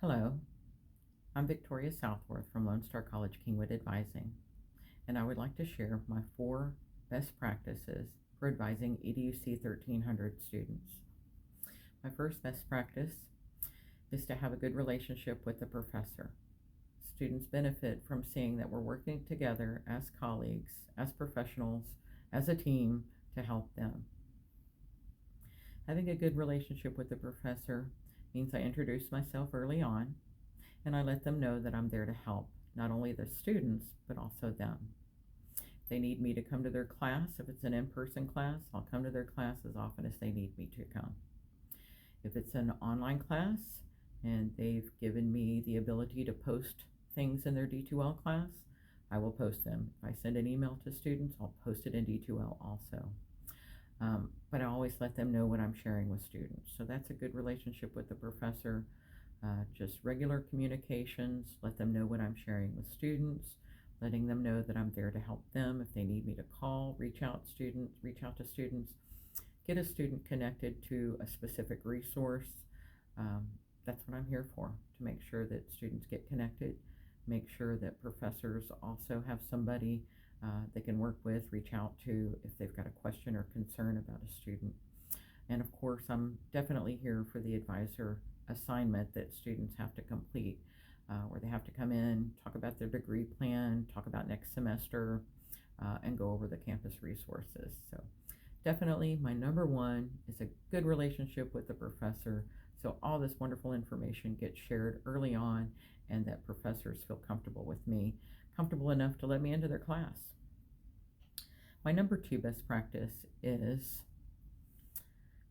Hello, I'm Victoria Southworth from Lone Star College Kingwood Advising, and I would like to share my 4 best practices for advising EDUC 1300 students. My first best practice is to have a good relationship with the professor. Students benefit from seeing that we're working together as colleagues, as professionals, as a team to help them. Having a good relationship with the professor means I introduce myself early on, and I let them know that I'm there to help not only the students, but also them. If they need me to come to their class, if it's an in-person class, I'll come to their class as often as they need me to come. If it's an online class and they've given me the ability to post things in their D2L class, I will post them. If I send an email to students, I'll post it in D2L also. But I always let them know what I'm sharing with students. So that's a good relationship with the professor. Just regular communications, let them know what I'm sharing with students, letting them know that I'm there to help them. If they need me to call, reach out to students, get a student connected to a specific resource. That's what I'm here for, to make sure that students get connected, make sure that professors also have somebody they can work with, reach out to if they've got a question or concern about a student. And of course, I'm definitely here for the advisor assignment that students have to complete, where they have to come in, talk about their degree plan, talk about next semester, and go over the campus resources. So definitely my number one is a good relationship with the professor, so all this wonderful information gets shared early on, and that professors feel comfortable with me, comfortable enough to let me into their class. My number 2 best practice is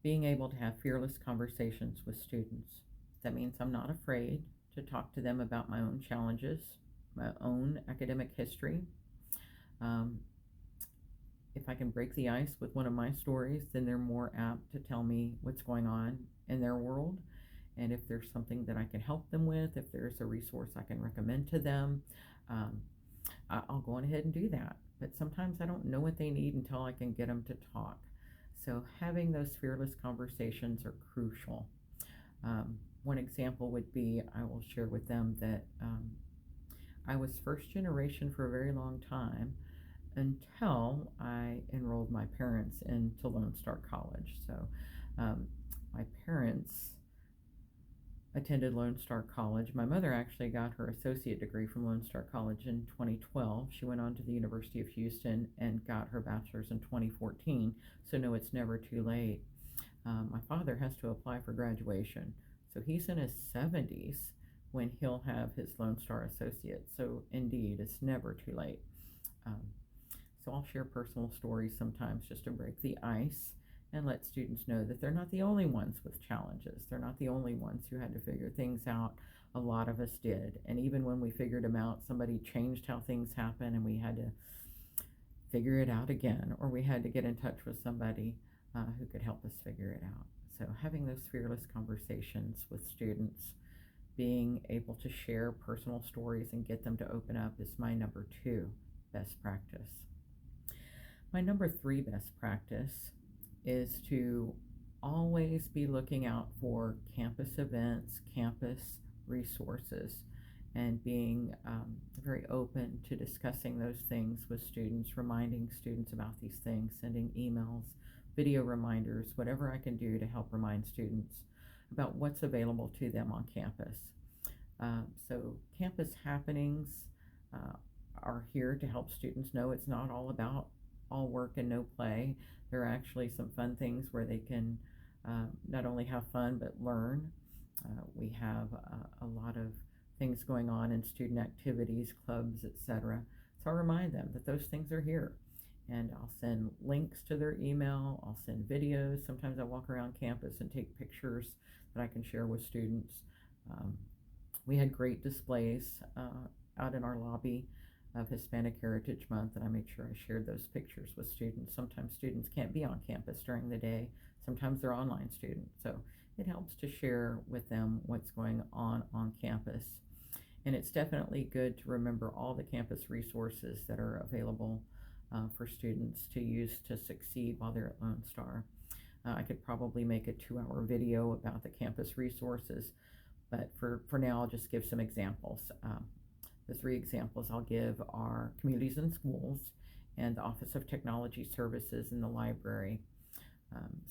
being able to have fearless conversations with students. That means I'm not afraid to talk to them about my own challenges, my own academic history. If I can break the ice with one of my stories, then they're more apt to tell me what's going on in their world. And if there's something that I can help them with, if there's a resource I can recommend to them, I'll go on ahead and do that. But sometimes I don't know what they need until I can get them to talk. So having those fearless conversations are crucial. One example would be, I will share with them that I was first generation for a very long time until I enrolled my parents into Lone Star College. So my parents attended Lone Star College. My mother actually got her associate degree from Lone Star College in 2012. She went on to the University of Houston and got her bachelor's in 2014. So no, it's never too late. My father has to apply for graduation. So he's in his 70s when he'll have his Lone Star associate. So indeed, it's never too late. So I'll share personal stories sometimes just to break the ice and let students know that they're not the only ones with challenges. They're not the only ones who had to figure things out. A lot of us did. And even when we figured them out, somebody changed how things happen and we had to figure it out again, or we had to get in touch with somebody who could help us figure it out. So having those fearless conversations with students, being able to share personal stories and get them to open up is my number 2 best practice. My number 3 best practice is to always be looking out for campus events, campus resources, and being very open to discussing those things with students, reminding students about these things, sending emails, video reminders, whatever I can do to help remind students about what's available to them on campus. So campus happenings are here to help students know it's not all about all work and no play. There are actually some fun things where they can not only have fun but learn. We have a lot of things going on in student activities, clubs, etc. So I'll remind them that those things are here. And I'll send links to their email, I'll send videos. Sometimes I walk around campus and take pictures that I can share with students. We had great displays out in our lobby of Hispanic Heritage Month, and I made sure I shared those pictures with students. Sometimes students can't be on campus during the day. Sometimes they're online students. So it helps to share with them what's going on campus. And it's definitely good to remember all the campus resources that are available for students to use to succeed while they're at Lone Star. I could probably make a 2-hour video about the campus resources, But for now, I'll just give some examples. The three examples I'll give are communities and schools, and the Office of Technology Services in the library.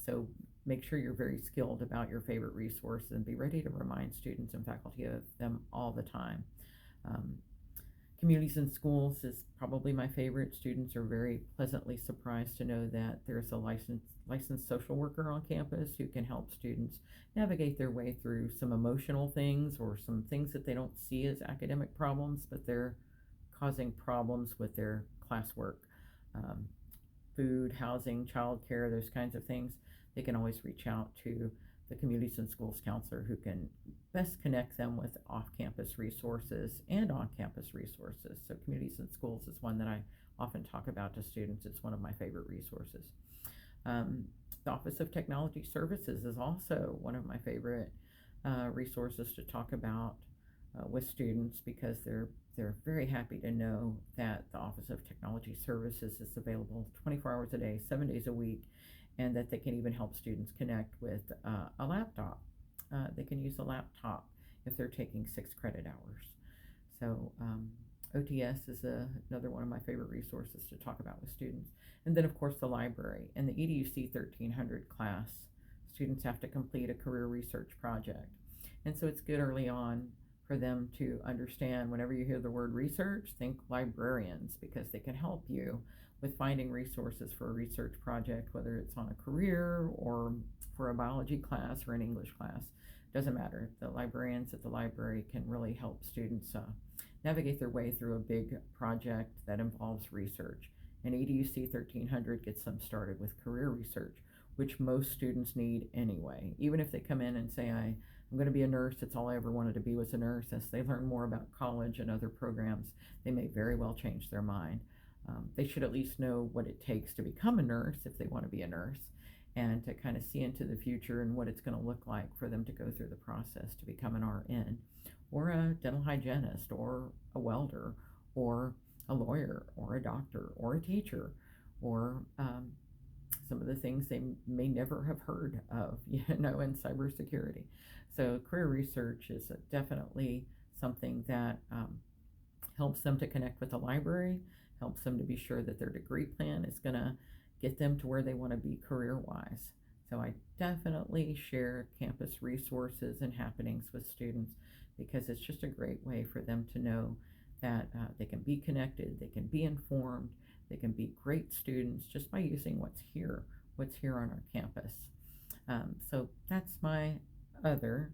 So make sure you're very skilled about your favorite resource and be ready to remind students and faculty of them all the time. Um, Communities and schools is probably my favorite. Students are very pleasantly surprised to know that there's a licensed social worker on campus who can help students navigate their way through some emotional things or some things that they don't see as academic problems, but they're causing problems with their classwork. Um, Food, housing, childcare, those kinds of things. They can always reach out to the Communities and Schools counselor who can best connect them with off-campus resources and on-campus resources. So Communities and Schools is one that I often talk about to students. It's one of my favorite resources. The Office of Technology Services is also one of my favorite resources to talk about with students, because they're very happy to know that the Office of Technology Services is available 24 hours a day, 7 days a week, and that they can even help students connect with a laptop. They can use a laptop if they're taking 6 credit hours. So OTS is another one of my favorite resources to talk about with students. And then, of course, the library. And the EDUC 1300 class, students have to complete a career research project. And so it's good early on for them to understand, whenever you hear the word research, think librarians, because they can help you with finding resources for a research project, whether it's on a career or for a biology class or an English class. Doesn't matter. The librarians at the library can really help students navigate their way through a big project that involves research. And EDUC 1300 gets them started with career research, which most students need anyway. Even if they come in and say, I'm going to be a nurse, it's all I ever wanted to be was a nurse. As they learn more about college and other programs, they may very well change their mind. They should at least know what it takes to become a nurse if they want to be a nurse, and to kind of see into the future and what it's going to look like for them to go through the process to become an RN, or a dental hygienist, or a welder, or a lawyer, or a doctor, or a teacher, or some of the things they may never have heard of, in cybersecurity. So career research is definitely something that helps them to connect with the library, helps them to be sure that their degree plan is going to get them to where they want to be career-wise. So I definitely share campus resources and happenings with students, because it's just a great way for them to know that they can be connected, they can be informed, they can be great students just by using what's here on our campus. So that's my third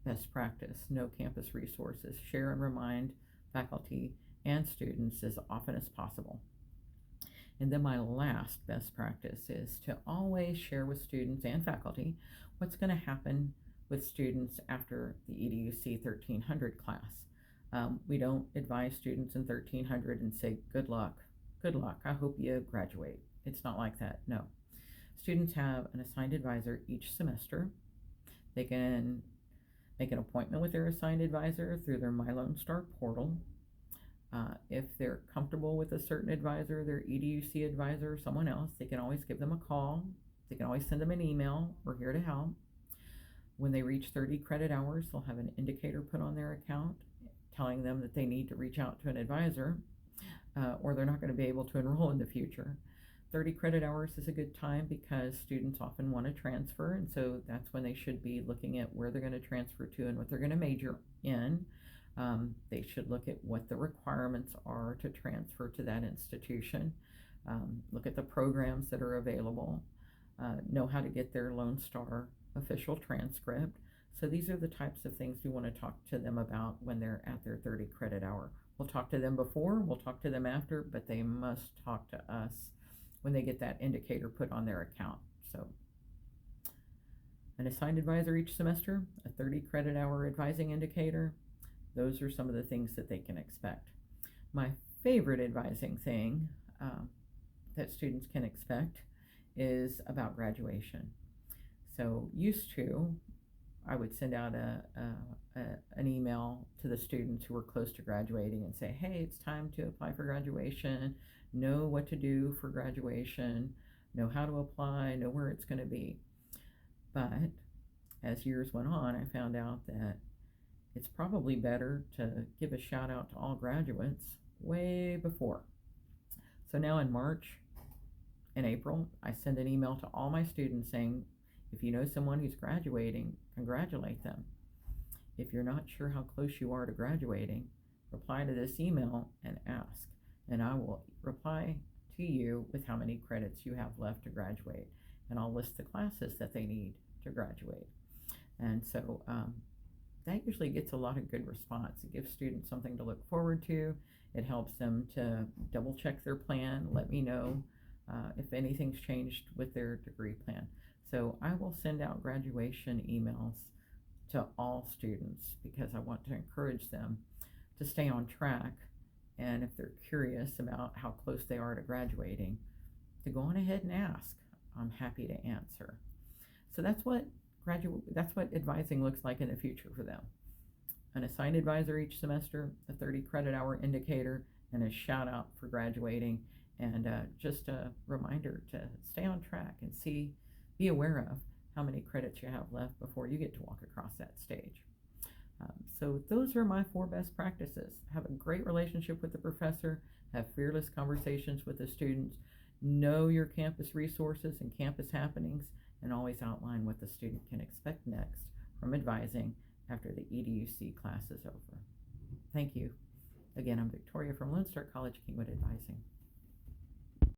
best practice: know campus resources. Share and remind faculty and students as often as possible. And then my last best practice is to always share with students and faculty what's going to happen with students after the EDUC 1300 class. We don't advise students in 1300 and say, good luck, I hope you graduate. It's not like that, no. Students have an assigned advisor each semester. They can make an appointment with their assigned advisor through their My Lone Star portal. If they're comfortable with a certain advisor, their EDUC advisor, or someone else, they can always give them a call. They can always send them an email. We're here to help. When they reach 30 credit hours, they'll have an indicator put on their account telling them that they need to reach out to an advisor, or they're not going to be able to enroll in the future. 30 credit hours is a good time because students often want to transfer, and so that's when they should be looking at where they're going to transfer to and what they're going to major in. They should look at what the requirements are to transfer to that institution, look at the programs that are available, know how to get their Lone Star official transcript. So these are the types of things we want to talk to them about when they're at their 30 credit hour. We'll talk to them before, we'll talk to them after, but they must talk to us when they get that indicator put on their account. So an assigned advisor each semester, a 30 credit hour advising indicator, those are some of the things that they can expect. My favorite advising thing that students can expect is about graduation. So I would send out an email to the students who were close to graduating and say, hey, it's time to apply for graduation, know what to do for graduation, know how to apply, know where it's going to be. But as years went on, I found out that it's probably better to give a shout out to all graduates way before. So now in March and April, I send an email to all my students saying, if you know someone who's graduating, congratulate them. If you're not sure how close you are to graduating, reply to this email and ask, and I will reply to you with how many credits you have left to graduate, and I'll list the classes that they need to graduate. And so that usually gets a lot of good response. It gives students something to look forward to. It helps them to double check their plan, let me know if anything's changed with their degree plan. So I will send out graduation emails to all students because I want to encourage them to stay on track, and if they're curious about how close they are to graduating, to go on ahead and ask. I'm happy to answer. So that's what advising looks like in the future for them. An assigned advisor each semester, a 30 credit hour indicator, and a shout out for graduating, and just a reminder to stay on track and be aware of how many credits you have left before you get to walk across that stage. So those are my 4 best practices. Have a great relationship with the professor, have fearless conversations with the students, know your campus resources and campus happenings, and always outline what the student can expect next from advising after the EDUC class is over. Thank you. Again, I'm Victoria from Lone Star College Kingwood Advising.